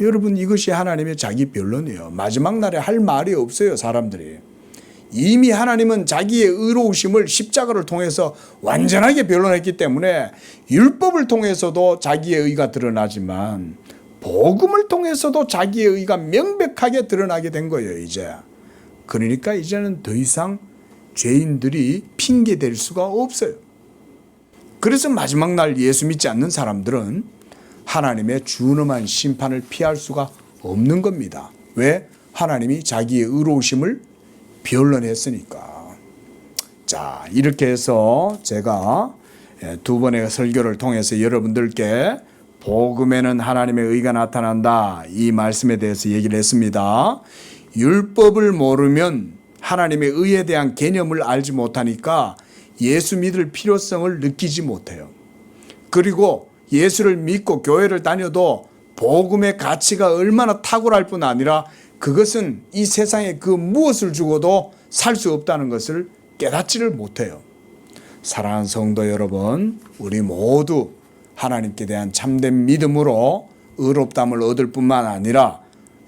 여러분 이것이 하나님의 자기 변론이에요. 마지막 날에 할 말이 없어요. 사람들이. 이미 하나님은 자기의 의로우심을 십자가를 통해서 완전하게 변론했기 때문에 율법을 통해서도 자기의 의가 드러나지만 복음을 통해서도 자기의 의가 명백하게 드러나게 된 거예요. 이제. 그러니까 이제는 더 이상 죄인들이 핑계 댈 수가 없어요. 그래서 마지막 날 예수 믿지 않는 사람들은 하나님의 준엄한 심판을 피할 수가 없는 겁니다. 왜? 하나님이 자기의 의로우심을 변론했으니까. 자, 이렇게 해서 제가 두 번의 설교를 통해서 여러분들께 복음에는 하나님의 의가 나타난다 이 말씀에 대해서 얘기를 했습니다. 율법을 모르면 하나님의 의에 대한 개념을 알지 못하니까 예수 믿을 필요성을 느끼지 못해요. 그리고 예수를 믿고 교회를 다녀도 복음의 가치가 얼마나 탁월할 뿐 아니라 그것은 이 세상에 그 무엇을 주고도 살 수 없다는 것을 깨닫지를 못해요. 사랑하는 성도 여러분, 우리 모두 하나님께 대한 참된 믿음으로 의롭다함을 얻을 뿐만 아니라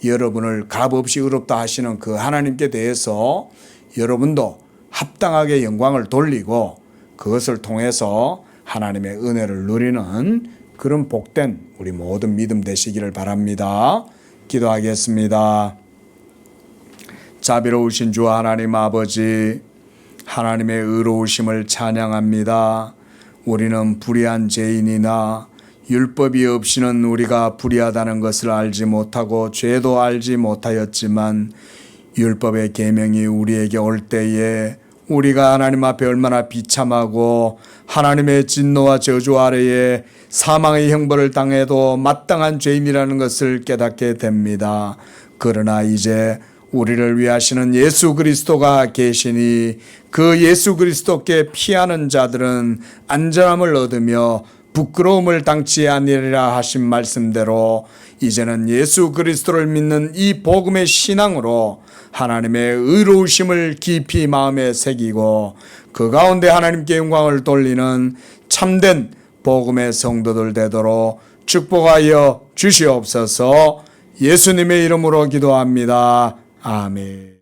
여러분을 값없이 의롭다 하시는 그 하나님께 대해서 여러분도 합당하게 영광을 돌리고 그것을 통해서 하나님의 은혜를 누리는 그런 복된 우리 모든 믿음 되시기를 바랍니다. 기도하겠습니다. 자비로우신 주 하나님 아버지, 하나님의 의로우심을 찬양합니다. 우리는 불의한 죄인이나 율법이 없이는 우리가 불의하다는 것을 알지 못하고 죄도 알지 못하였지만 율법의 계명이 우리에게 올 때에 우리가 하나님 앞에 얼마나 비참하고 하나님의 진노와 저주 아래에 사망의 형벌을 당해도 마땅한 죄인이라는 것을 깨닫게 됩니다. 그러나 이제 우리를 위하시는 예수 그리스도가 계시니 그 예수 그리스도께 피하는 자들은 안전함을 얻으며 부끄러움을 당치 아니리라 하신 말씀대로 이제는 예수 그리스도를 믿는 이 복음의 신앙으로 하나님의 의로우심을 깊이 마음에 새기고 그 가운데 하나님께 영광을 돌리는 참된 복음의 성도들 되도록 축복하여 주시옵소서. 예수님의 이름으로 기도합니다. 아멘.